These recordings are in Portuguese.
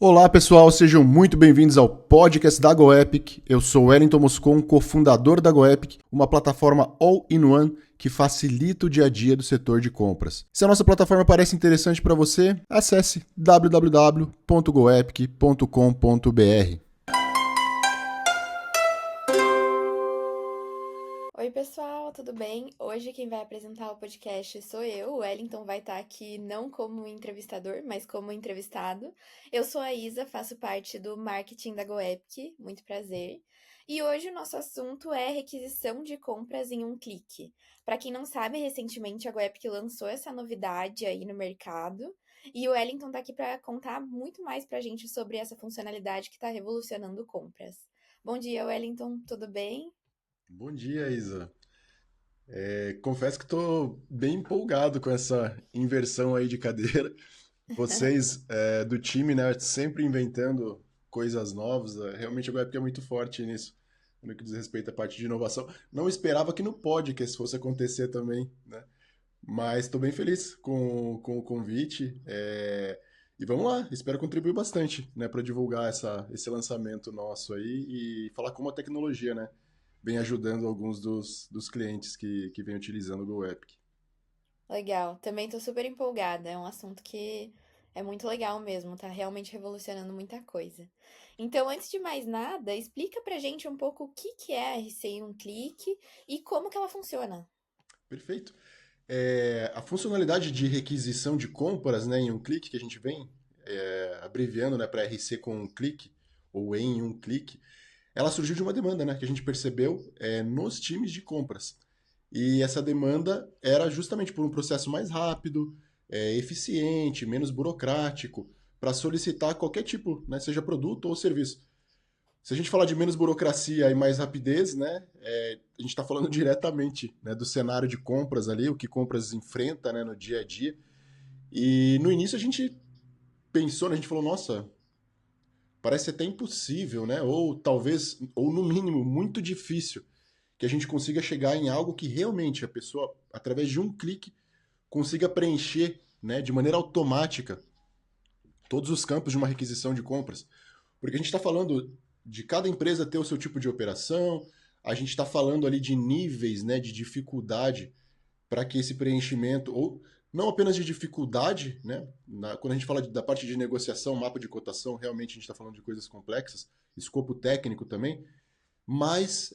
Olá pessoal, sejam muito bem-vindos ao podcast da GoEpic. Eu sou Wellington Moscon, cofundador da GoEpic, uma plataforma all-in-one que facilita o dia a dia do setor de compras. Se a nossa plataforma parece interessante para você, acesse www.goepic.com.br. Oi, pessoal, tudo bem? Hoje quem vai apresentar o podcast sou eu. O Wellington vai estar aqui não como entrevistador, mas como entrevistado. Eu sou a Isa, faço parte do marketing da GoEpic, muito prazer. E hoje o nosso assunto é requisição de compras em um clique. Para quem não sabe, recentemente a GoEpic lançou essa novidade aí no mercado. E o Wellington está aqui para contar muito mais para a gente sobre essa funcionalidade que está revolucionando compras. Bom dia, Wellington, tudo bem? Bom dia, Isa. Confesso que estou bem empolgado com essa inversão aí de cadeira. Vocês do time, né, sempre inventando coisas novas. Realmente a GoEpic é muito forte nisso, no que diz respeito à parte de inovação. Não esperava que no podcast fosse acontecer também, né? Mas estou bem feliz com o convite. E vamos lá, espero contribuir bastante, né, para divulgar esse lançamento nosso aí e falar como a tecnologia, né, vem ajudando alguns dos clientes que vêm utilizando o GoEpic. Legal, também tô super empolgada. É um assunto que é muito legal mesmo, tá realmente revolucionando muita coisa. Então, antes de mais nada, explica pra gente um pouco o que que é a RC em um clique e como que ela funciona. Perfeito. A funcionalidade de requisição de compras, né, em um clique, que a gente vem abreviando, né, para RC com um clique, ou em um clique, ela surgiu de uma demanda, né, que a gente percebeu nos times de compras. E essa demanda era justamente por um processo mais rápido, eficiente, menos burocrático, para solicitar qualquer tipo, né, seja produto ou serviço. Se a gente falar de menos burocracia e mais rapidez, né, a gente está falando diretamente, né, do cenário de compras ali, o que compras enfrenta, né, no dia a dia. E no início a gente pensou, né, a gente falou, nossa, parece até impossível, né, ou talvez, ou no mínimo, muito difícil que a gente consiga chegar em algo que realmente a pessoa, através de um clique, consiga preencher, né, de maneira automática todos os campos de uma requisição de compras. Porque a gente está falando de cada empresa ter o seu tipo de operação, a gente está falando ali de níveis, né, de dificuldade para que esse preenchimento, ou não apenas de dificuldade, né, quando a gente fala da parte de negociação, mapa de cotação, realmente a gente está falando de coisas complexas, escopo técnico também, mas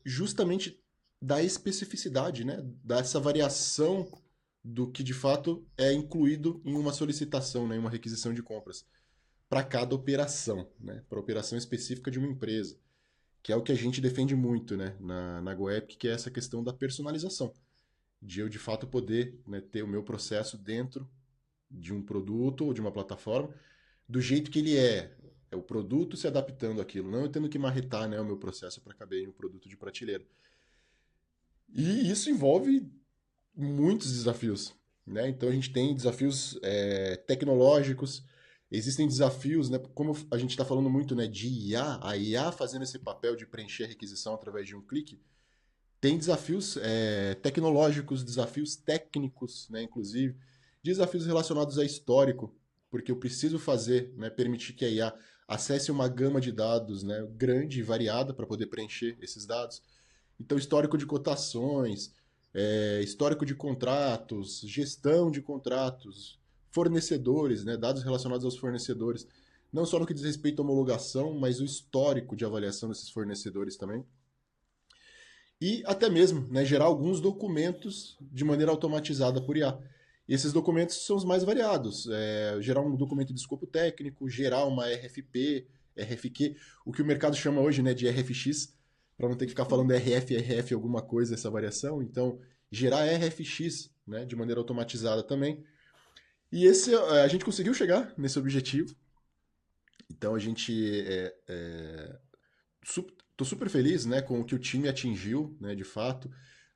justamente da especificidade, né, dessa variação do que de fato é incluído em uma solicitação, né, em uma requisição de compras para cada operação, né? Para a operação específica de uma empresa, que é o que a gente defende muito, né? Na GoEpic, que é essa questão da personalização, de eu de fato poder, né, ter o meu processo dentro de um produto ou de uma plataforma do jeito que ele é o produto se adaptando àquilo, não eu tendo que marretar, né, o meu processo para caber em um produto de prateleira. E isso envolve muitos desafios, né? Então a gente tem desafios tecnológicos, existem desafios, né? Como a gente está falando muito, né, de IA, a IA fazendo esse papel de preencher a requisição através de um clique, tem desafios tecnológicos, desafios técnicos, né, inclusive, desafios relacionados a histórico, porque eu preciso fazer, né, permitir que a IA acesse uma gama de dados, né, grande e variada para poder preencher esses dados. Então, histórico de cotações, histórico de contratos, gestão de contratos, fornecedores, né, dados relacionados aos fornecedores, não só no que diz respeito à homologação, mas o histórico de avaliação desses fornecedores também. E até mesmo, né, gerar alguns documentos de maneira automatizada por IA. E esses documentos são os mais variados. Gerar um documento de escopo técnico, gerar uma RFP, RFQ, o que o mercado chama hoje, né, de RFX, para não ter que ficar falando RF, RF, alguma coisa, essa variação. Então, gerar RFX, né, de maneira automatizada também. E a gente conseguiu chegar nesse objetivo. Então, a gente tô super feliz, né, com o que o time atingiu, né, de fato.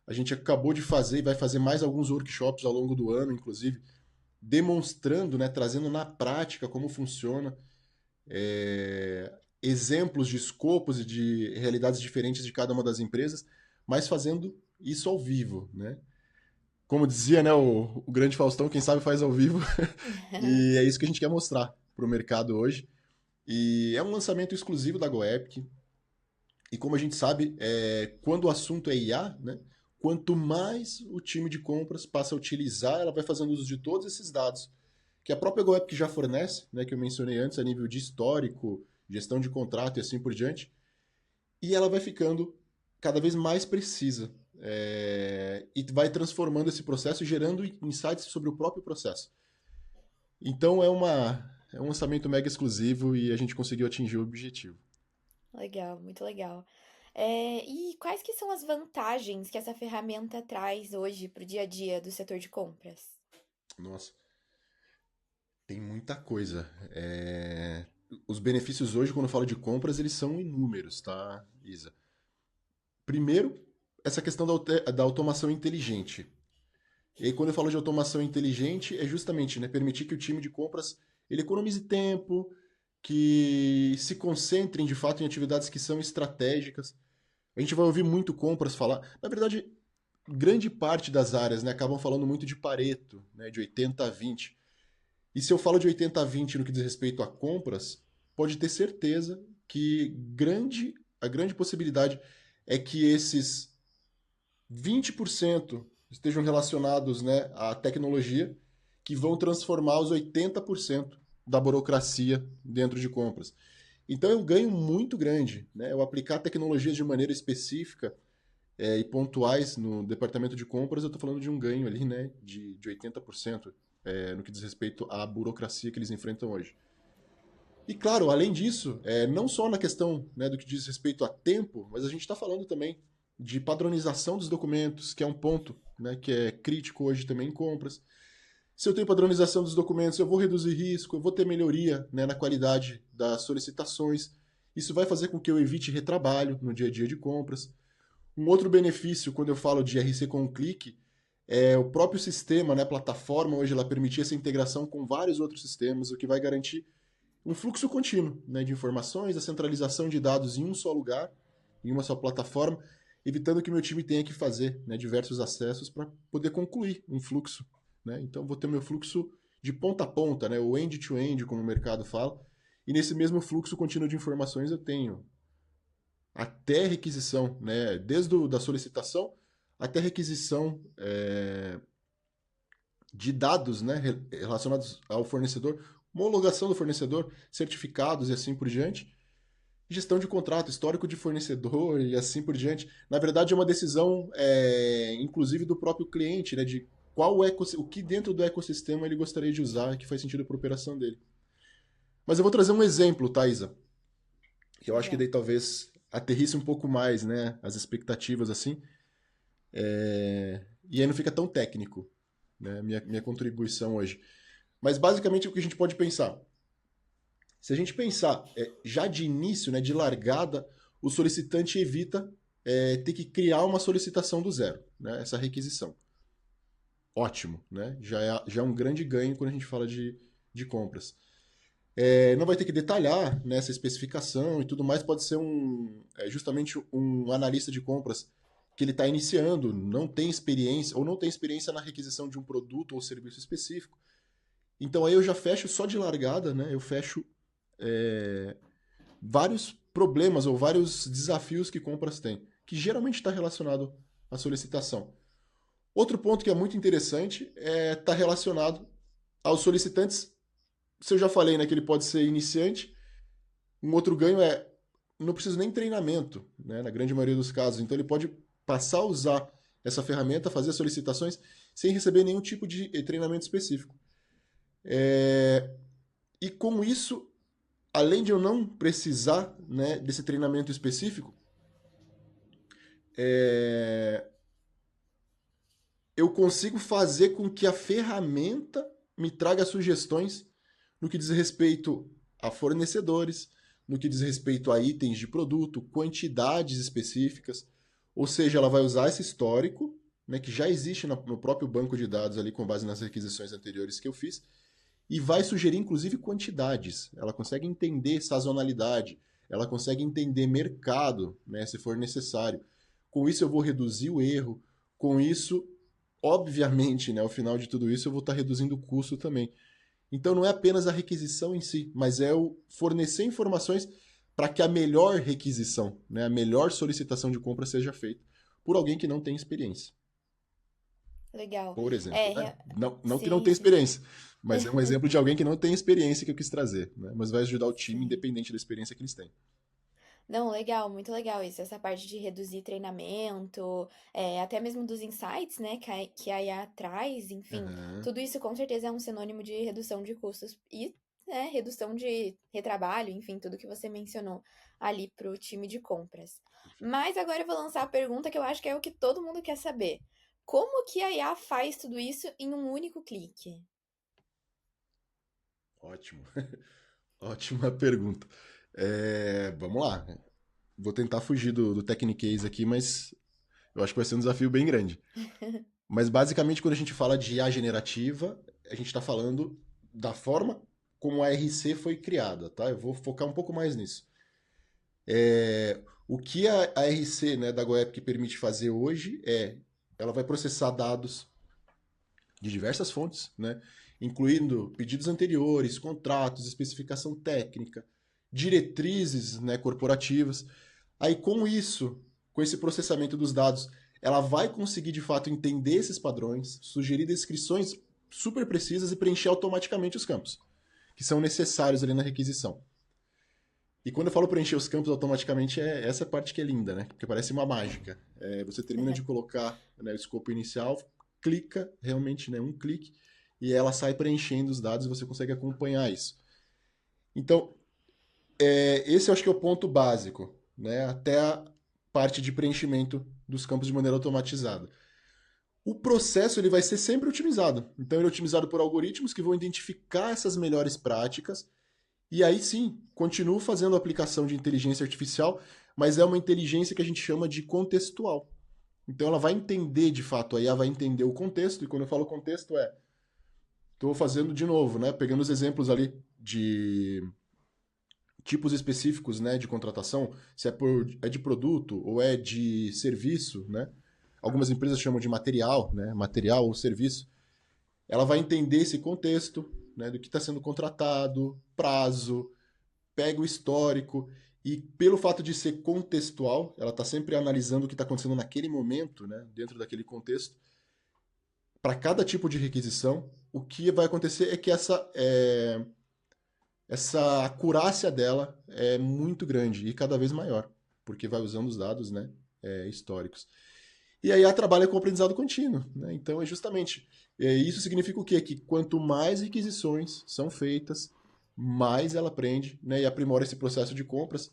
A gente acabou de fazer e vai fazer mais alguns workshops ao longo do ano, inclusive, demonstrando, né, trazendo na prática como funciona, exemplos de escopos e de realidades diferentes de cada uma das empresas, mas fazendo isso ao vivo, né? Como dizia, né, o grande Faustão, quem sabe faz ao vivo, e é isso que a gente quer mostrar. para o mercado hoje. E é um lançamento exclusivo da GoEpic. E como a gente sabe, quando o assunto é IA, né, quanto mais o time de compras passa a utilizar, ela vai fazendo uso de todos esses dados que a própria GoEpic já fornece, né, que eu mencionei antes, a nível de histórico, gestão de contrato e assim por diante, e ela vai ficando cada vez mais precisa. E vai transformando esse processo e gerando insights sobre o próprio processo. Então é um lançamento mega exclusivo e a gente conseguiu atingir o objetivo. Legal, muito legal. E quais que são as vantagens que essa ferramenta traz hoje para o dia a dia do setor de compras? Nossa, tem muita coisa. Os benefícios hoje, quando eu falo de compras, eles são inúmeros, tá, Isa? Primeiro, essa questão da automação inteligente. E aí, quando eu falo de automação inteligente, é justamente, né, permitir que o time de compras ele economize tempo, que se concentrem de fato em atividades que são estratégicas. A gente vai ouvir muito compras falar. Na verdade, grande parte das áreas, né, acabam falando muito de Pareto, né, de 80-20. E se eu falo de 80-20 no que diz respeito a compras, pode ter certeza que a grande possibilidade é que esses 20% estejam relacionados, né, à tecnologia, que vão transformar os 80% da burocracia dentro de compras. Então é um ganho muito grande, né? Eu aplicar tecnologias de maneira específica e pontuais no departamento de compras, eu estou falando de um ganho ali, né, de 80% no que diz respeito à burocracia que eles enfrentam hoje. E claro, além disso, não só na questão, né, do que diz respeito a tempo, mas a gente está falando também de padronização dos documentos, que é um ponto, né, que é crítico hoje também em compras. Se eu tenho padronização dos documentos, eu vou reduzir risco, eu vou ter melhoria, né, na qualidade das solicitações. Isso vai fazer com que eu evite retrabalho no dia a dia de compras. Um outro benefício, quando eu falo de RC com um clique, é o próprio sistema, né, a plataforma, hoje ela permite essa integração com vários outros sistemas, o que vai garantir um fluxo contínuo, né, de informações, a centralização de dados em um só lugar, em uma só plataforma, evitando que meu time tenha que fazer, né, diversos acessos para poder concluir um fluxo. Né? Então, vou ter meu fluxo de ponta a ponta, né, o end-to-end, como o mercado fala, e nesse mesmo fluxo contínuo de informações eu tenho até requisição, né, desde da solicitação até requisição de dados, né, relacionados ao fornecedor, homologação do fornecedor, certificados e assim por diante, gestão de contrato, histórico de fornecedor e assim por diante. Na verdade, é uma decisão, inclusive, do próprio cliente, né, de o que dentro do ecossistema ele gostaria de usar que faz sentido para a operação dele. Mas eu vou trazer um exemplo, Thaisa, que eu acho que Legal. daí talvez aterrisse um pouco mais, né, as expectativas assim, e aí não fica tão técnico, né, minha contribuição hoje. Mas basicamente o que a gente pode pensar? Se a gente pensar já de início, né, de largada, o solicitante evita ter que criar uma solicitação do zero, né, essa requisição. Ótimo, né? Já é um grande ganho quando a gente fala de compras. Não vai ter que detalhar, né, essa especificação e tudo mais, pode ser justamente um analista de compras que ele está iniciando, não tem experiência, ou não tem experiência na requisição de um produto ou serviço específico. Então aí eu já fecho só de largada, né? Eu fecho vários problemas ou vários desafios que compras têm, que geralmente está relacionado à solicitação. Outro ponto que é muito interessante está relacionado aos solicitantes. Se eu já falei, né, que ele pode ser iniciante, um outro ganho não preciso nem treinamento, né, na grande maioria dos casos. Então ele pode passar a usar essa ferramenta, fazer as solicitações sem receber nenhum tipo de treinamento específico. E com isso, além de eu não precisar, né, desse treinamento específico, eu consigo fazer com que a ferramenta me traga sugestões no que diz respeito a fornecedores, no que diz respeito a itens de produto, quantidades específicas. Ou seja, ela vai usar esse histórico, né, que já existe no próprio banco de dados ali com base nas requisições anteriores que eu fiz, e vai sugerir inclusive quantidades. Ela consegue entender sazonalidade, ela consegue entender mercado, né, se for necessário. Com isso eu vou reduzir o erro, com isso, obviamente, né, ao final de tudo isso eu vou estar reduzindo o custo também. Então não é apenas a requisição em si, mas é o fornecer informações para que a melhor requisição, né, a melhor solicitação de compra seja feita por alguém que não tem experiência. Legal. Por exemplo, É, né? Não que não sim, tenha sim. experiência, mas é um exemplo de alguém que não tem experiência que eu quis trazer, né? Mas vai ajudar o time Sim. independente da experiência que eles têm. Não, legal, muito legal isso. Essa parte de reduzir treinamento, até mesmo dos insights, né, que a IA traz, enfim, Aham, tudo isso com certeza é um sinônimo de redução de custos e, né, redução de retrabalho, enfim, tudo que você mencionou ali para o time de compras. perfeito. Mas agora eu vou lançar a pergunta que eu acho que é o que todo mundo quer saber. Como que a IA faz tudo isso em um único clique? Ótimo. Ótima pergunta. Vamos lá. Vou tentar fugir do Technicase aqui, mas eu acho que vai ser um desafio bem grande. Mas basicamente, quando a gente fala de IA generativa, a gente está falando da forma como a RC foi criada, tá? Eu vou focar um pouco mais nisso. O que a RC, né, da GoEpic permite fazer hoje ela vai processar dados de diversas fontes, né, incluindo pedidos anteriores, contratos, especificação técnica, diretrizes, né, corporativas. Aí com isso, com esse processamento dos dados, ela vai conseguir de fato entender esses padrões, sugerir descrições super precisas e preencher automaticamente os campos que são necessários ali na requisição. E quando eu falo preencher os campos automaticamente, é essa parte que é linda, né? Porque parece uma mágica. Você termina de colocar, né, o escopo inicial, clica realmente, né, um clique, e ela sai preenchendo os dados e você consegue acompanhar isso. Então, esse eu acho que é o ponto básico, né? Até a parte de preenchimento dos campos de maneira automatizada. O processo ele vai ser sempre otimizado. Então, ele é otimizado por algoritmos que vão identificar essas melhores práticas. E aí sim, continuo fazendo a aplicação de inteligência artificial, mas é uma inteligência que a gente chama de contextual. Então ela vai entender de fato, a IA vai entender o contexto, e quando eu falo contexto estou fazendo de novo, né? Pegando os exemplos ali de tipos específicos, né, de contratação, se é de produto ou é de serviço, né? Algumas empresas chamam de material, né? Material ou serviço. Ela vai entender esse contexto, né, do que está sendo contratado, prazo, pega o histórico e pelo fato de ser contextual, ela está sempre analisando o que está acontecendo naquele momento, né, dentro daquele contexto. Para cada tipo de requisição, o que vai acontecer é que essa acurácia dela é muito grande e cada vez maior, porque vai usando os dados, né, históricos. E aí ela trabalha com aprendizado contínuo, né? Então é justamente isso significa o quê? Que quanto mais requisições são feitas, mais ela aprende, né, e aprimora esse processo de compras.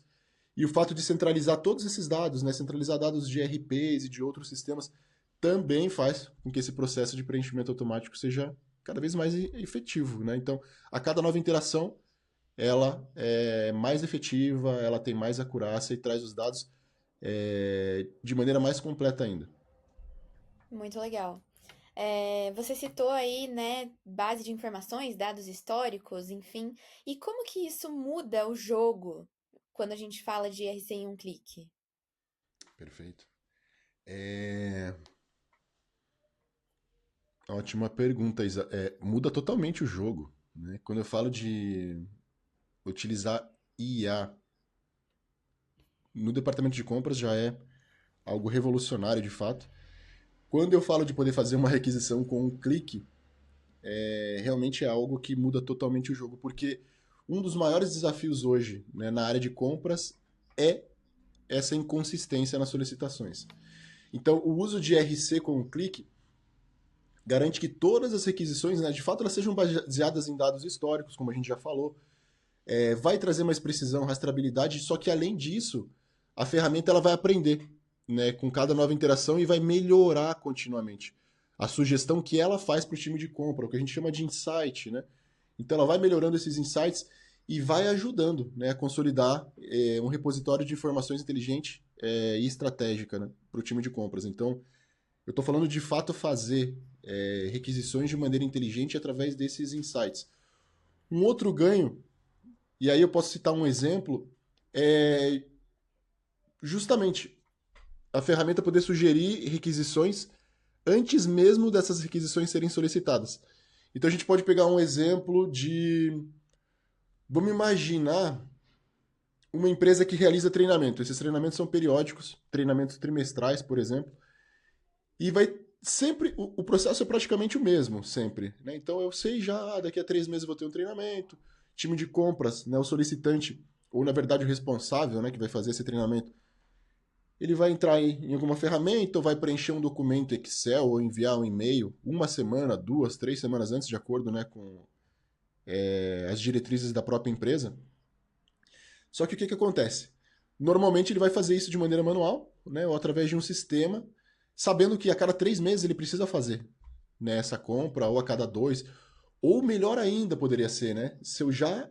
E o fato de centralizar todos esses dados, né, centralizar dados de RPs e de outros sistemas, também faz com que esse processo de preenchimento automático seja cada vez mais efetivo, né? Então, a cada nova interação, ela é mais efetiva, ela tem mais acurácia e traz os dados de maneira mais completa ainda. Muito legal. Você citou aí, né, base de informações, dados históricos, enfim. E como que isso muda o jogo quando a gente fala de RC em um clique? Perfeito. É... Ótima pergunta, Isa. Muda totalmente o jogo, né? Quando eu falo de utilizar IA no departamento de compras, já é algo revolucionário de fato. Quando eu falo de poder fazer uma requisição com um clique, realmente é algo que muda totalmente o jogo, porque um dos maiores desafios hoje, né, na área de compras é essa inconsistência nas solicitações. Então, o uso de RC com um clique garante que todas as requisições, né, de fato, elas sejam baseadas em dados históricos, como a gente já falou. Vai trazer mais precisão, rastreabilidade, só que além disso, a ferramenta ela vai aprender, né, com cada nova interação e vai melhorar continuamente a sugestão que ela faz para o time de compra, o que a gente chama de insight, né? Então ela vai melhorando esses insights e vai ajudando, né, a consolidar um repositório de informações inteligente e estratégica, né, para o time de compras. Então eu estou falando de fato fazer requisições de maneira inteligente através desses insights. Um outro ganho, e aí eu posso citar um exemplo, é justamente a ferramenta poder sugerir requisições antes mesmo dessas requisições serem solicitadas. Então a gente pode pegar um exemplo de... Vamos imaginar uma empresa que realiza treinamento. Esses treinamentos são periódicos, treinamentos trimestrais, por exemplo, e vai sempre... O processo é praticamente o mesmo, sempre, né? Então eu sei já, daqui a 3 meses eu vou ter um treinamento, time de compras, né, o solicitante, ou na verdade o responsável, né, que vai fazer esse treinamento, ele vai entrar em alguma ferramenta ou vai preencher um documento Excel ou enviar um e-mail uma semana, 2, 3 semanas antes, de acordo, né, com as diretrizes da própria empresa. Só que o que, que acontece? Normalmente ele vai fazer isso de maneira manual, né, ou através de um sistema, sabendo que a cada 3 meses ele precisa fazer, né, essa compra, ou a cada 2, ou melhor ainda poderia ser, né, se eu já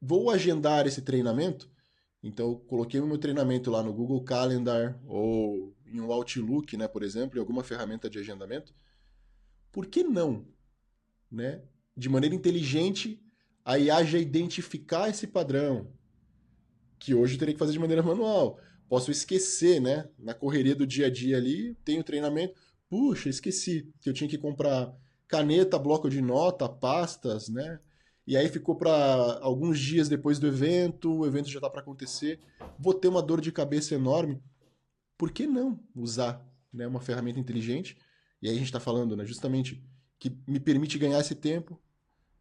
vou agendar esse treinamento, então eu coloquei o meu treinamento lá no Google Calendar ou em um Outlook, né, por exemplo, em alguma ferramenta de agendamento, por que não, né, de maneira inteligente, a IA já identificar esse padrão, que hoje eu teria que fazer de maneira manual. Posso esquecer, né? Na correria do dia a dia ali, tenho treinamento. Puxa, esqueci que eu tinha que comprar caneta, bloco de nota, pastas, né? E aí ficou para alguns dias depois do evento, o evento já está para acontecer. Vou ter uma dor de cabeça enorme. Por que não usar, né, uma ferramenta inteligente? E aí a gente está falando, né, justamente que me permite ganhar esse tempo,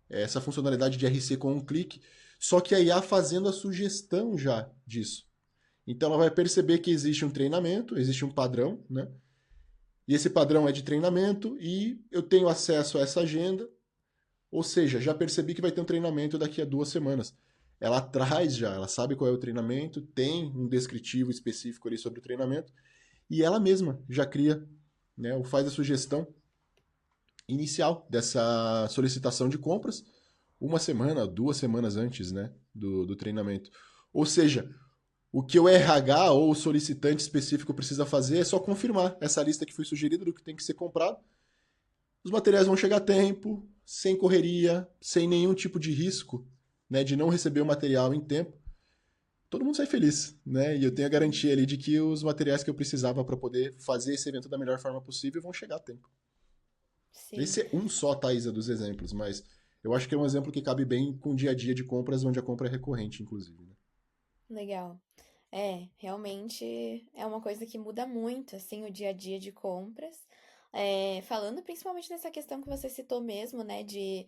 essa funcionalidade de RC com um clique, só que a IA fazendo a sugestão já disso. Então ela vai perceber que existe um treinamento, existe um padrão, né? E esse padrão é de treinamento e eu tenho acesso a essa agenda, ou seja, já percebi que vai ter um treinamento daqui a 2 semanas. Ela traz já, ela sabe qual é o treinamento, tem um descritivo específico ali sobre o treinamento, e ela mesma já cria, né, ou faz a sugestão inicial dessa solicitação de compras 1 semana, 2 semanas antes, né, do treinamento. Ou seja, o que o RH ou o solicitante específico precisa fazer é só confirmar essa lista que foi sugerida do que tem que ser comprado. Os materiais vão chegar a tempo, sem correria, sem nenhum tipo de risco, né, de não receber o material em tempo. Todo mundo sai feliz, né? E eu tenho a Sim, garantia ali de que os materiais que eu precisava para poder fazer esse evento da melhor forma possível vão chegar a tempo. sim, Esse é um só, Thaisa, dos exemplos, mas eu acho que é um exemplo que cabe bem com o dia a dia de compras, onde a compra é recorrente, inclusive, né? legal. É, realmente é uma coisa que muda muito, assim, o dia a dia de compras. É, falando principalmente nessa questão que você citou mesmo, né, de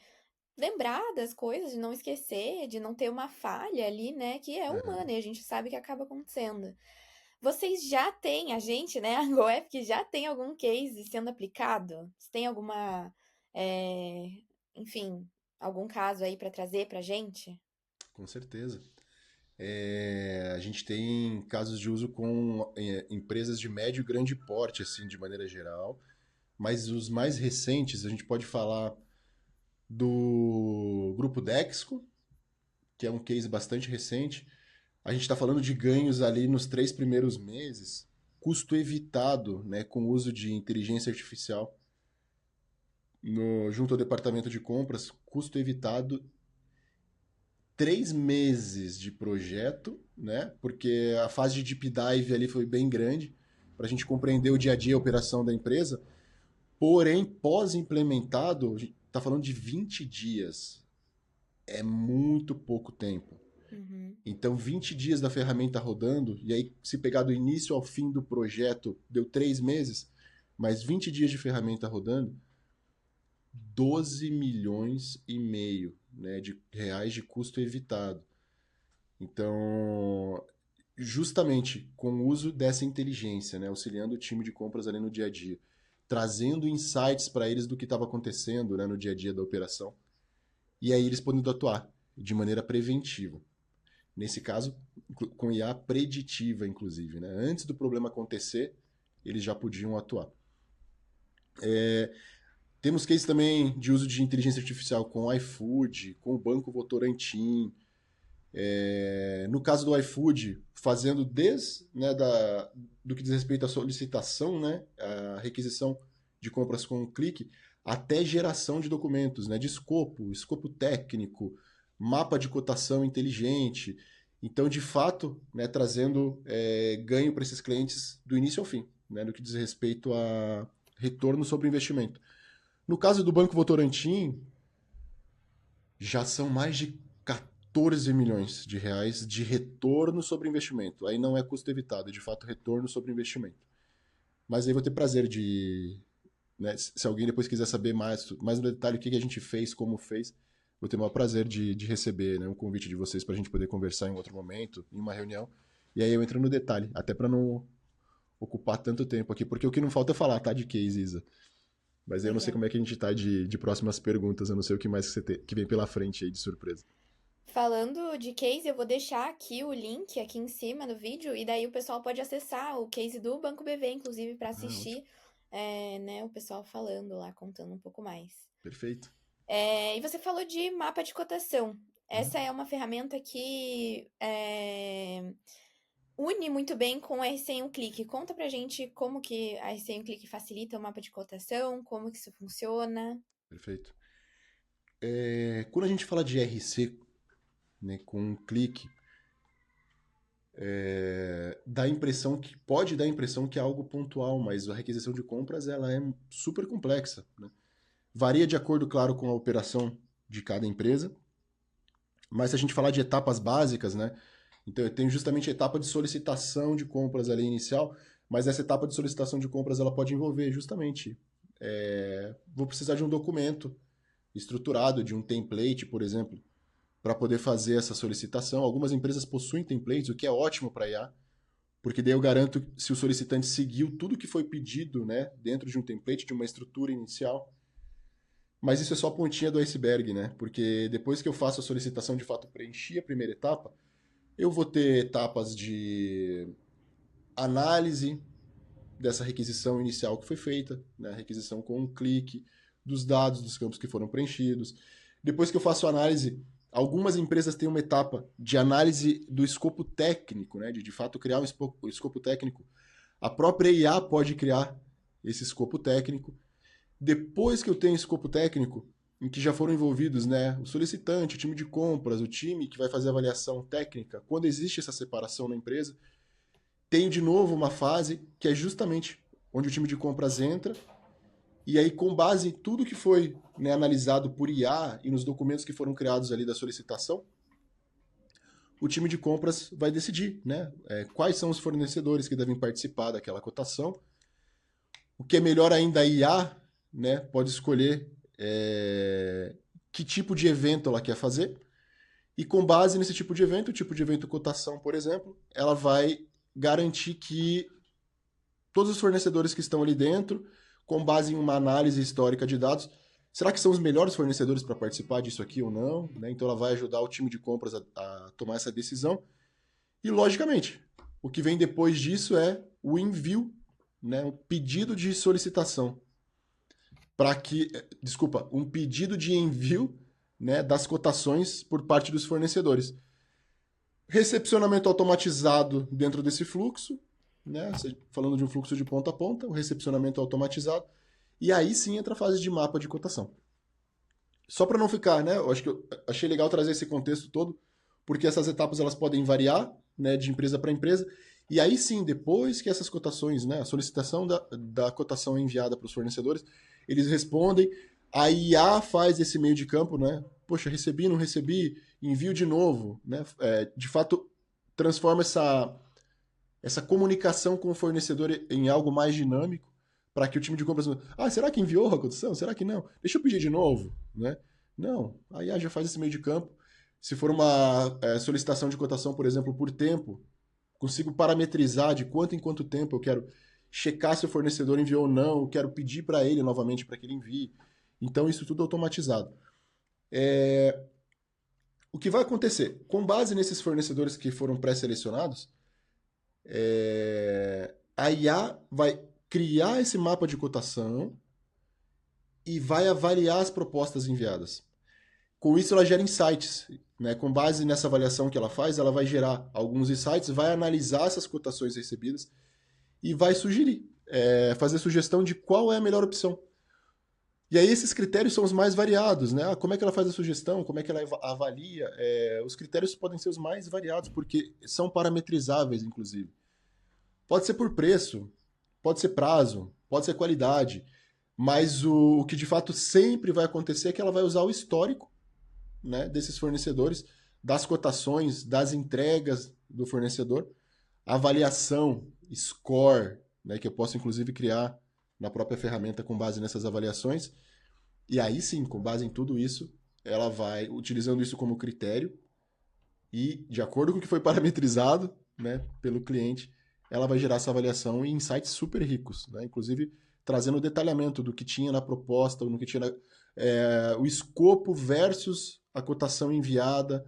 lembrar das coisas, de não esquecer, de não ter uma falha ali, né, que é Aham. humana e a gente sabe que acaba acontecendo. Vocês já têm, a gente, né, a GoEpic já tem algum case sendo aplicado? Você tem alguma, é, enfim, algum caso aí para trazer pra gente? Com certeza. A gente tem casos de uso com empresas de médio e grande porte, assim, de maneira geral, mas os mais recentes, a gente pode falar do Grupo Dexco, que é um case bastante recente. A gente está falando de ganhos ali nos 3 primeiros meses, custo evitado, né, com o uso de inteligência artificial junto ao departamento de compras, custo evitado 3 meses de projeto, né? Porque a fase de deep dive ali foi bem grande para a gente compreender o dia a dia, a operação da empresa. Porém, pós-implementado, a gente está falando de 20 dias. É muito pouco tempo. Uhum. Então, 20 dias da ferramenta rodando, e aí, se pegar do início ao fim do projeto, deu 3 meses, mas 20 dias de ferramenta rodando, 12,5 milhões, né, de reais de custo evitado. Então, justamente com o uso dessa inteligência, né, auxiliando o time de compras ali no dia a dia, trazendo insights para eles do que estava acontecendo, né, no dia a dia da operação, e aí eles podendo atuar de maneira preventiva. Nesse caso, com IA preditiva, inclusive, né? Antes do problema acontecer, eles já podiam atuar. Temos cases também de uso de inteligência artificial com o iFood, com o Banco Votorantim. No caso do iFood, fazendo desde, né, do que diz respeito à solicitação, né, a requisição de compras com um clique, até geração de documentos, né, de escopo técnico, mapa de cotação inteligente. Então, de fato, né, trazendo ganho para esses clientes do início ao fim, né, no que diz respeito a retorno sobre o investimento. No caso do Banco Votorantim, já são mais de 14 milhões de reais de retorno sobre investimento. Aí não é custo evitado, é de fato retorno sobre investimento. Mas aí vou ter prazer de, né, se alguém depois quiser saber mais no detalhe o que a gente fez, como fez, vou ter o maior prazer de receber, né, um convite de vocês para a gente poder conversar em outro momento, em uma reunião. E aí eu entro no detalhe, até para não ocupar tanto tempo aqui, porque o que não falta é falar, tá, de case, Isa. Mas eu não sei Legal. como é que a gente tá de próximas perguntas, eu não sei o que mais que, que vem pela frente aí de surpresa. Falando de case, eu vou deixar aqui o link aqui em cima no vídeo e daí o pessoal pode acessar o case do Banco BV, inclusive, para Ah, ótimo. assistir, né, o pessoal falando lá, contando um pouco mais. Perfeito. E você falou de mapa de cotação. Uhum. Essa é uma ferramenta que une muito bem com o RC em um clique. Conta pra gente como que a RC em um clique facilita o mapa de cotação, como que isso funciona. Perfeito. Quando a gente fala de RC, né, com um clique, dá a impressão que pode dar a impressão que é algo pontual, mas a requisição de compras ela é super complexa, né? Varia de acordo, claro, com a operação de cada empresa, mas se a gente falar de etapas básicas, né? Então eu tenho justamente a etapa de solicitação de compras ali inicial, mas essa etapa de solicitação de compras ela pode envolver justamente vou precisar de um documento estruturado, de um template, por exemplo, para poder fazer essa solicitação. Algumas empresas possuem templates, o que é ótimo para IA, porque daí eu garanto se o solicitante seguiu tudo que foi pedido, né, dentro de um template, de uma estrutura inicial. Mas isso é só a pontinha do iceberg, né? Porque depois que eu faço a solicitação, de fato, preenchi a primeira etapa, eu vou ter etapas de análise dessa requisição inicial que foi feita, né? Requisição com um clique, dos dados dos campos que foram preenchidos. Depois que eu faço a análise, algumas empresas têm uma etapa de análise do escopo técnico, né? De fato criar um escopo técnico. A própria IA pode criar esse escopo técnico. Depois que eu tenho escopo técnico, em que já foram envolvidos, né, o solicitante, o time de compras, o time que vai fazer a avaliação técnica, quando existe essa separação na empresa, tenho de novo uma fase que é justamente onde o time de compras entra e aí com base em tudo que foi, né, analisado por IA e nos documentos que foram criados ali da solicitação, o time de compras vai decidir, né, quais são os fornecedores que devem participar daquela cotação. O que é melhor ainda, a IA, né, pode escolher que tipo de evento ela quer fazer. E com base nesse tipo de evento, o tipo de evento cotação, por exemplo, ela vai garantir que todos os fornecedores que estão ali dentro, com base em uma análise histórica de dados, será que são os melhores fornecedores para participar disso aqui ou não? Né? Então ela vai ajudar o time de compras a tomar essa decisão. E, logicamente, o que vem depois disso é o envio, né, o pedido de solicitação para que, desculpa, um pedido de envio, né, das cotações por parte dos fornecedores. Recepcionamento automatizado dentro desse fluxo, né, falando de um fluxo de ponta a ponta, o recepcionamento automatizado, e aí sim entra a fase de mapa de cotação. Só para não ficar, né, eu acho que eu achei legal trazer esse contexto todo, porque essas etapas elas podem variar, né, de empresa para empresa, e aí sim, depois que essas cotações, né, a solicitação da cotação é enviada para os fornecedores, eles respondem, a IA faz esse meio de campo, né? Poxa, recebi, não recebi, envio de novo, né? De fato, transforma essa comunicação com o fornecedor em algo mais dinâmico para que o time de compras, será que enviou a cotação? Será que não? Deixa eu pedir de novo, né? Não, a IA já faz esse meio de campo. Se for uma solicitação de cotação, por exemplo, por tempo, consigo parametrizar de quanto em quanto tempo eu quero checar se o fornecedor enviou ou não, eu quero pedir para ele novamente para que ele envie. Então, isso tudo automatizado. O que vai acontecer? Com base nesses fornecedores que foram pré-selecionados, a IA vai criar esse mapa de cotação e vai avaliar as propostas enviadas. Com isso, ela gera insights. Né? Com base nessa avaliação que ela faz, ela vai gerar alguns insights, vai analisar essas cotações recebidas e vai sugerir, fazer sugestão de qual é a melhor opção. E aí esses critérios são os mais variados, né? Como é que ela faz a sugestão, como é que ela avalia? Os critérios podem ser os mais variados, porque são parametrizáveis, inclusive. Pode ser por preço, pode ser prazo, pode ser qualidade, Mas o que de fato sempre vai acontecer é que ela vai usar o histórico, né, desses fornecedores, das cotações, das entregas do fornecedor, avaliação, score, né, que eu posso inclusive criar na própria ferramenta com base nessas avaliações. E aí sim, com base em tudo isso, ela vai, utilizando isso como critério, e de acordo com o que foi parametrizado, né, pelo cliente, ela vai gerar essa avaliação em insights super ricos, né, inclusive trazendo o detalhamento do que tinha na proposta, no que tinha o escopo versus a cotação enviada,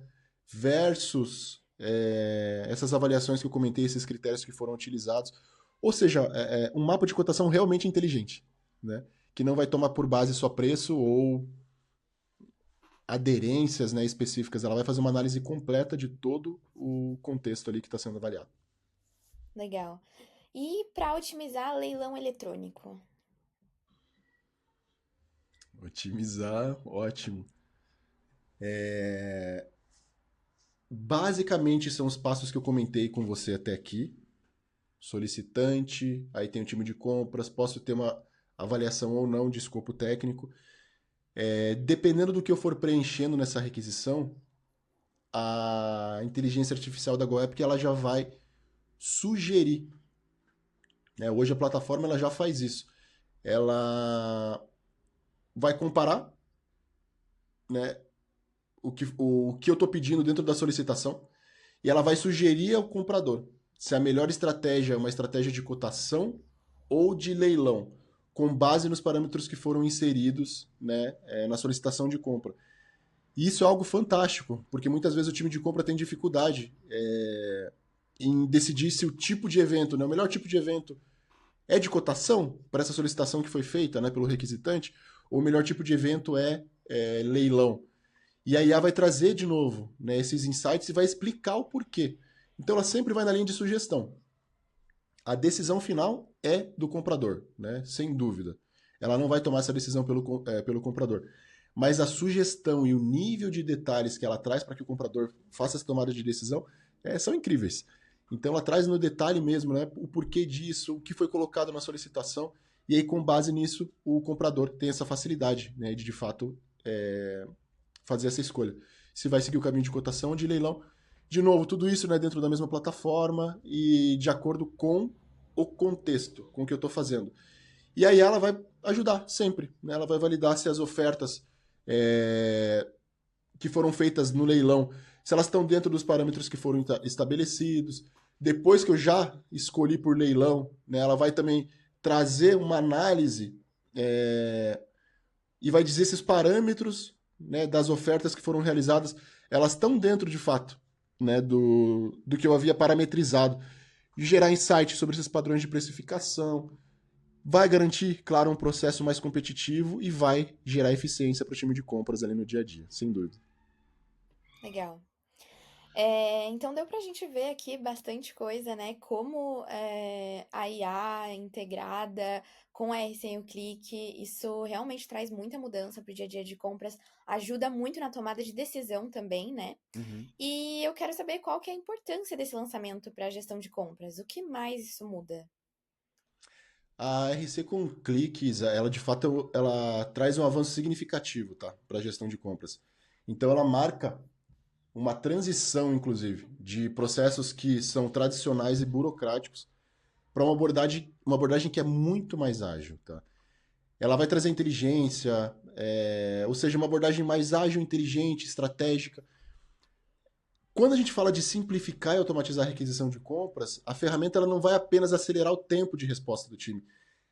versus essas avaliações que eu comentei, esses critérios que foram utilizados. Ou seja, um mapa de cotação realmente inteligente, né, que não vai tomar por base só preço ou aderências, né, específicas. Ela vai fazer uma análise completa de todo o contexto ali que está sendo avaliado. Legal. E para otimizar leilão eletrônico? Otimizar, ótimo. Basicamente são os passos que eu comentei com você até aqui. Solicitante, aí tem o time de compras, posso ter uma avaliação ou não de escopo técnico. Dependendo do que eu for preenchendo nessa requisição, a inteligência artificial da GoApp ela já vai sugerir. Né? Hoje a plataforma ela já faz isso. Ela vai comparar, né, o que eu estou pedindo dentro da solicitação e ela vai sugerir ao comprador se a melhor estratégia é uma estratégia de cotação ou de leilão, com base nos parâmetros que foram inseridos, né, na solicitação de compra. E isso é algo fantástico, porque muitas vezes o time de compra tem dificuldade em decidir se o tipo de evento, né, o melhor tipo de evento é de cotação para essa solicitação que foi feita, né, pelo requisitante, ou o melhor tipo de evento é leilão. E a IA vai trazer de novo, né, esses insights e vai explicar o porquê. Então ela sempre vai na linha de sugestão. A decisão final é do comprador, né, sem dúvida. Ela não vai tomar essa decisão pelo comprador. Mas a sugestão e o nível de detalhes que ela traz para que o comprador faça essa tomada de decisão são incríveis. Então ela traz no detalhe mesmo, né, o porquê disso, o que foi colocado na solicitação, e aí com base nisso o comprador tem essa facilidade, né, de fato fazer essa escolha. Se vai seguir o caminho de cotação ou de leilão. De novo, tudo isso, né, dentro da mesma plataforma e de acordo com o contexto, com o que eu estou fazendo. E aí ela vai ajudar sempre, né? Ela vai validar se as ofertas que foram feitas no leilão, se elas estão dentro dos parâmetros que foram estabelecidos. Depois que eu já escolhi por leilão, né, ela vai também trazer uma análise e vai dizer se os parâmetros, né, das ofertas que foram realizadas, elas estão dentro de fato, né, do que eu havia parametrizado. E gerar insight sobre esses padrões de precificação. Vai garantir, claro, um processo mais competitivo e vai gerar eficiência para o time de compras ali no dia a dia, sem dúvida. Legal. Então deu pra gente ver aqui bastante coisa, né? Como a IA integrada com a RC em um clique, isso realmente traz muita mudança pro dia a dia de compras, ajuda muito na tomada de decisão também, né? Uhum. E eu quero saber qual que é a importância desse lançamento para a gestão de compras. O que mais isso muda? A RC com cliques, ela de fato ela traz um avanço significativo, tá, para a gestão de compras. Então ela marca uma transição, inclusive, de processos que são tradicionais e burocráticos para uma abordagem que é muito mais ágil, tá? Ela vai trazer inteligência, ou seja, uma abordagem mais ágil, inteligente, estratégica. Quando a gente fala de simplificar e automatizar a requisição de compras, a ferramenta ela não vai apenas acelerar o tempo de resposta do time,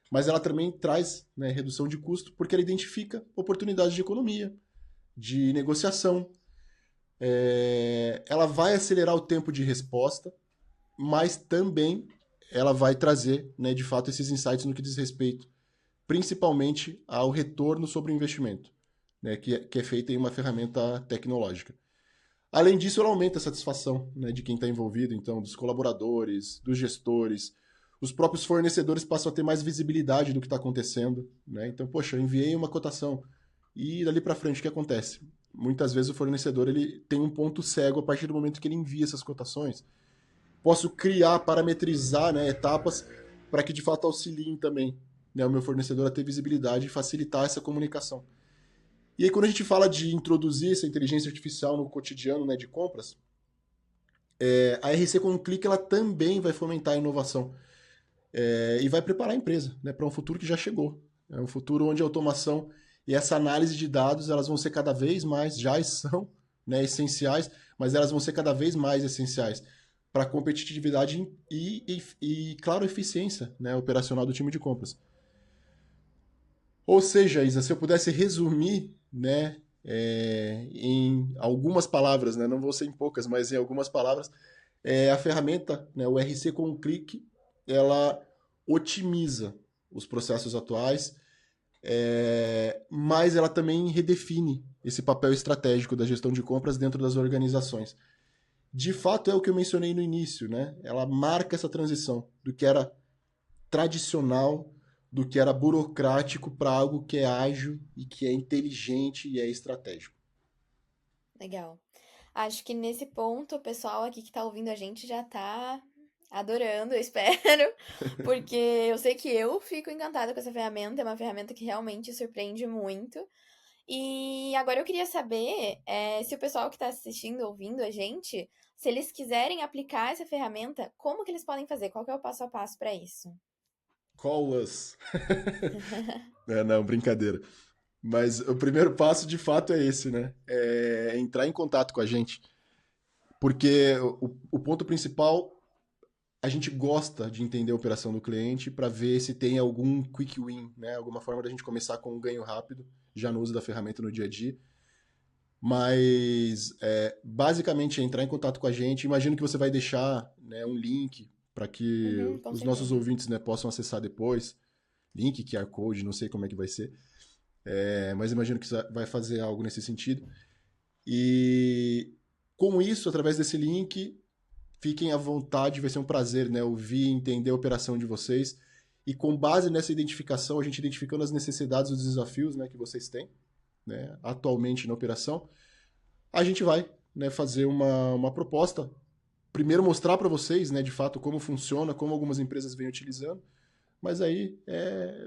mas ela também traz, né, redução de custo, porque ela identifica oportunidades de economia, de negociação. Ela vai acelerar o tempo de resposta, mas também ela vai trazer, né, de fato, esses insights no que diz respeito, principalmente ao retorno sobre o investimento, né, que é feito em uma ferramenta tecnológica. Além disso, ela aumenta a satisfação, né, de quem está envolvido, então, dos colaboradores, dos gestores. Os próprios fornecedores passam a ter mais visibilidade do que está acontecendo. Né? Então, poxa, eu enviei uma cotação e dali para frente o que acontece? Muitas vezes o fornecedor ele tem um ponto cego a partir do momento que ele envia essas cotações. Posso criar, parametrizar, né, etapas para que de fato auxiliem também né, o meu fornecedor a ter visibilidade e facilitar essa comunicação. E aí, quando a gente fala de introduzir essa inteligência artificial no cotidiano, né, de compras, a RC com um clique ela também vai fomentar a inovação e vai preparar a empresa, né, para um futuro que já chegou. É um futuro onde a automação e essa análise de dados elas vão ser cada vez mais, já são, né, essenciais, mas elas vão ser cada vez mais essenciais para a competitividade e, claro, eficiência, né, operacional do time de compras. Ou seja, Isa, se eu pudesse resumir, né, em algumas palavras, né, não vou ser em poucas, mas em algumas palavras, a ferramenta, né, o RC com um clique, ela otimiza os processos atuais, mas ela também redefine esse papel estratégico da gestão de compras dentro das organizações. De fato, é o que eu mencionei no início, né? Ela marca essa transição do que era tradicional, do que era burocrático para algo que é ágil e que é inteligente e é estratégico. Legal. Acho que nesse ponto o pessoal aqui que tá ouvindo a gente já tá adorando, eu espero, porque eu sei que eu fico encantada com essa ferramenta, é uma ferramenta que realmente surpreende muito. E agora eu queria saber se o pessoal que está assistindo, ouvindo a gente, se eles quiserem aplicar essa ferramenta, como que eles podem fazer? Qual que é o passo a passo para isso? Call us. Não, brincadeira. Mas o primeiro passo, de fato, é esse, né? É entrar em contato com a gente. Porque o ponto principal, a gente gosta de entender a operação do cliente para ver se tem algum quick win, né? Alguma forma da gente começar com um ganho rápido, já no uso da ferramenta no dia a dia. Mas, basicamente, é entrar em contato com a gente. Imagino que você vai deixar, né, um link para que Uhum, com os nossos certeza. ouvintes, né, possam acessar depois. Link, QR Code, não sei como é que vai ser. Mas imagino que você vai fazer algo nesse sentido. E com isso, através desse link, fiquem à vontade, vai ser um prazer, né, ouvir e entender a operação de vocês. E com base nessa identificação, a gente identificando as necessidades e os desafios, né, que vocês têm, né, atualmente na operação, a gente vai, né, fazer uma proposta. Primeiro mostrar para vocês, né, de fato, como funciona, como algumas empresas vêm utilizando. Mas aí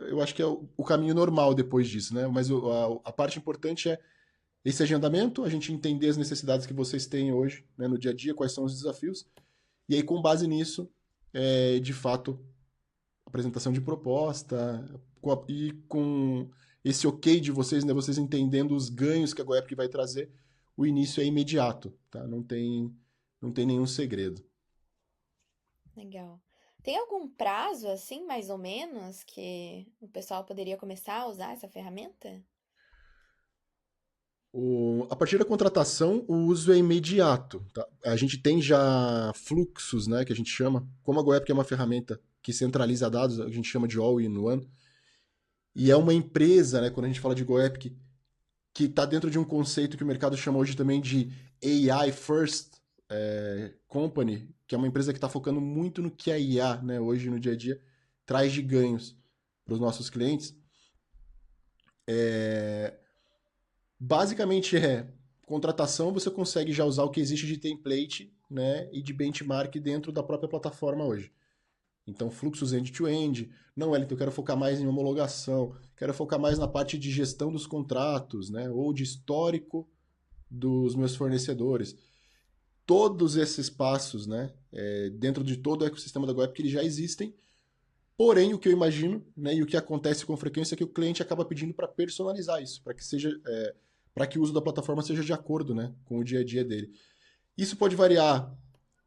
eu acho que é o caminho normal depois disso, né? Mas a parte importante é esse agendamento, a gente entender as necessidades que vocês têm hoje, né, no dia a dia, quais são os desafios, e aí com base nisso, de fato, apresentação de proposta, e com esse ok de vocês, né, vocês entendendo os ganhos que a GoEpic vai trazer, o início é imediato, tá? Não tem nenhum segredo. Legal. Tem algum prazo, assim, mais ou menos, que o pessoal poderia começar a usar essa ferramenta? A partir da contratação, o uso é imediato. Tá? A gente tem já fluxos, né, que a gente chama. Como a GoEpic é uma ferramenta que centraliza dados, a gente chama de All-in-One. E é uma empresa, né, quando a gente fala de GoEpic, que está dentro de um conceito que o mercado chama hoje também de AI First Company, que é uma empresa que está focando muito no que a IA, né, hoje no dia a dia, traz de ganhos para os nossos clientes. Basicamente contratação, você consegue já usar o que existe de template, né, e de benchmark dentro da própria plataforma hoje. Então, fluxos end-to-end. Não, Wellington, eu quero focar mais em homologação, quero focar mais na parte de gestão dos contratos, né, ou de histórico dos meus fornecedores. Todos esses passos, né, dentro de todo o ecossistema da GoEpic, eles já existem. Porém, o que eu imagino, né, e o que acontece com frequência é que o cliente acaba pedindo para personalizar isso, para que seja, para que o uso da plataforma seja de acordo, né, com o dia a dia dele. Isso pode variar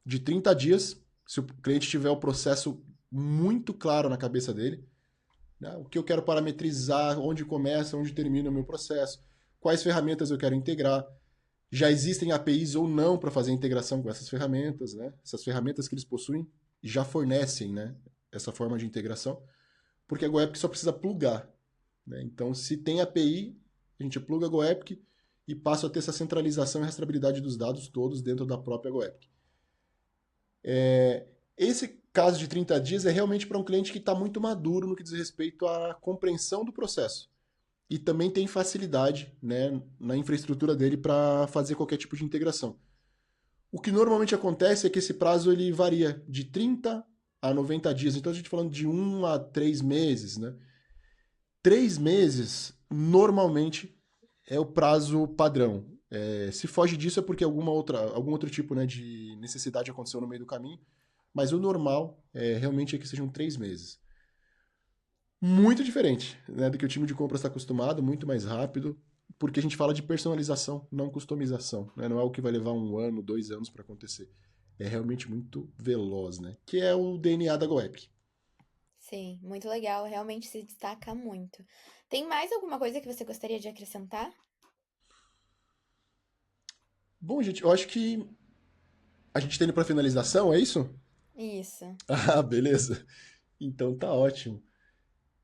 de 30 dias, se o cliente tiver o processo muito claro na cabeça dele, né, o que eu quero parametrizar, onde começa, onde termina o meu processo, quais ferramentas eu quero integrar. Já existem APIs ou não para fazer a integração com essas ferramentas, né? Essas ferramentas que eles possuem já fornecem, né, essa forma de integração, porque a GoEpic só precisa plugar, né? Então, se tem API, a gente pluga a GoEpic e passa a ter essa centralização e rastreabilidade dos dados todos dentro da própria GoEpic. Esse caso de 30 dias é realmente para um cliente que está muito maduro no que diz respeito à compreensão do processo. E também tem facilidade, né, na infraestrutura dele para fazer qualquer tipo de integração. O que normalmente acontece é que esse prazo ele varia de 30 a 90 dias. Então a gente está falando de 1 a 3 meses, né? 3 meses, normalmente, é o prazo padrão. Se foge disso é porque algum outro tipo, né, de necessidade aconteceu no meio do caminho, mas o normal realmente é que sejam 3 meses. Muito diferente, né, do que o time de compras está acostumado, muito mais rápido, porque a gente fala de personalização, não customização, né? Não é o que vai levar 1 ano, 2 anos para acontecer. É realmente muito veloz, né? Que é o DNA da GoApp. Sim, muito legal, realmente se destaca muito. Tem mais alguma coisa que você gostaria de acrescentar? Bom, gente, eu acho que a gente tá indo para finalização, é isso? Isso. Ah, beleza. Então tá ótimo.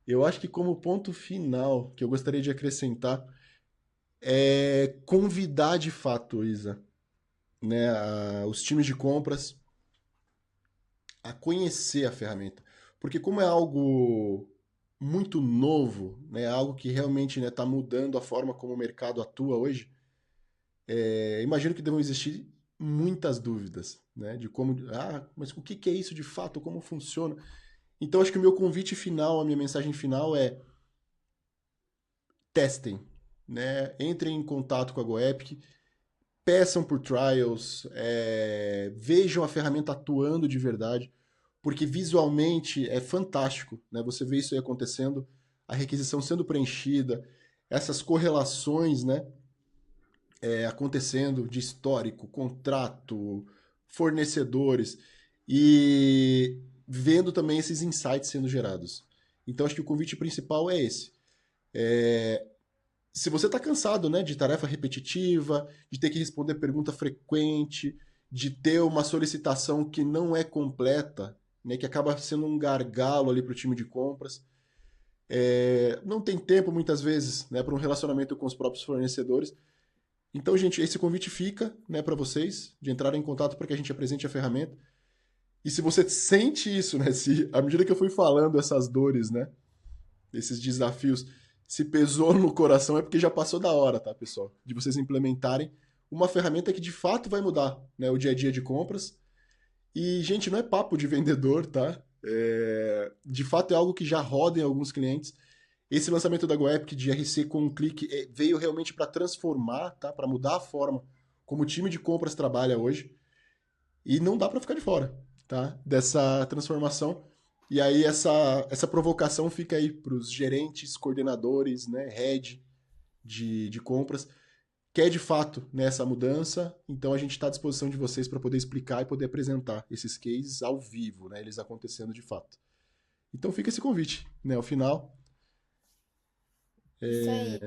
Eu acho que como ponto final que eu gostaria de acrescentar é convidar de fato, Isa, né, os times de compras a conhecer a ferramenta. Porque como é algo muito novo, né, algo que realmente está mudando a forma como o mercado atua hoje, imagino que devam existir muitas dúvidas, né, de como, mas o que é isso de fato, como funciona? Então acho que o meu convite final, a minha mensagem final é testem, né, entrem em contato com a GoEpic, peçam por trials, vejam a ferramenta atuando de verdade, porque visualmente é fantástico, né? Você vê isso aí acontecendo, a requisição sendo preenchida, essas correlações, né? Acontecendo de histórico, contrato, fornecedores e vendo também esses insights sendo gerados. Então acho que o convite principal é esse. Se você está cansado, né, de tarefa repetitiva, de ter que responder pergunta frequente, de ter uma solicitação que não é completa, né, que acaba sendo um gargalo ali para o time de compras, não tem tempo muitas vezes, né, para um relacionamento com os próprios fornecedores. Então, gente, esse convite fica, né, para vocês de entrarem em contato para que a gente apresente a ferramenta. E se você sente isso, né, se à medida que eu fui falando essas dores, né, esses desafios, se pesou no coração, é porque já passou da hora, tá, pessoal? De vocês implementarem uma ferramenta que de fato vai mudar, né, o dia a dia de compras. E, gente, não é papo de vendedor, tá? De fato é algo que já roda em alguns clientes. Esse lançamento da GoEpic de RC com um clique veio realmente para transformar, tá? Para mudar a forma como o time de compras trabalha hoje. E não dá para ficar de fora, tá? Dessa transformação. E aí essa provocação fica aí para os gerentes, coordenadores, né, head de compras, quer de fato nessa mudança, então a gente está à disposição de vocês para poder explicar e poder apresentar esses cases ao vivo, né, eles acontecendo de fato. Então fica esse convite, né, ao final. Isso aí.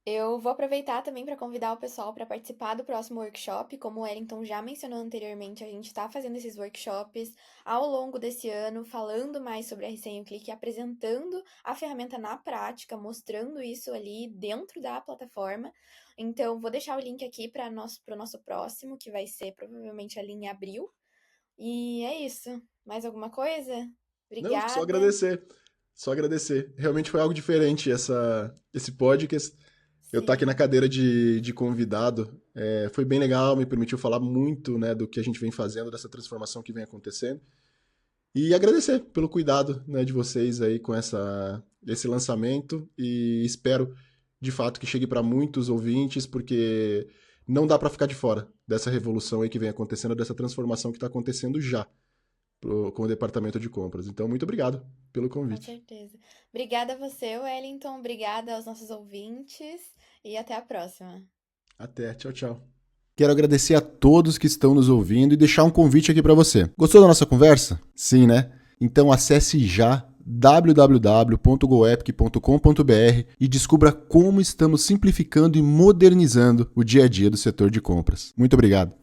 Eu vou aproveitar também para convidar o pessoal para participar do próximo workshop. Como o Wellington já mencionou anteriormente, a gente está fazendo esses workshops ao longo desse ano, falando mais sobre a RC em um clique, apresentando a ferramenta na prática, mostrando isso ali dentro da plataforma. Então, vou deixar o link aqui para o nosso próximo, que vai ser provavelmente ali em abril. E é isso. Mais alguma coisa? Não, só Obrigada. agradecer. Só agradecer. Realmente foi algo diferente esse podcast. Eu estar aqui na Sim. cadeira de convidado foi bem legal, me permitiu falar muito, né, do que a gente vem fazendo, dessa transformação que vem acontecendo. E agradecer pelo cuidado, né, de vocês aí com esse lançamento e espero de fato que chegue para muitos ouvintes, porque não dá para ficar de fora dessa revolução aí que vem acontecendo, dessa transformação que está acontecendo já com o departamento de compras. Então, muito obrigado pelo Com convite. certeza. Obrigada a você, Wellington. Obrigada aos nossos ouvintes. E até a próxima. Até, tchau, tchau. Quero agradecer a todos que estão nos ouvindo e deixar um convite aqui para você. Gostou da nossa conversa? Sim, né? Então acesse já www.goepic.com.br e descubra como estamos simplificando e modernizando o dia a dia do setor de compras. Muito obrigado.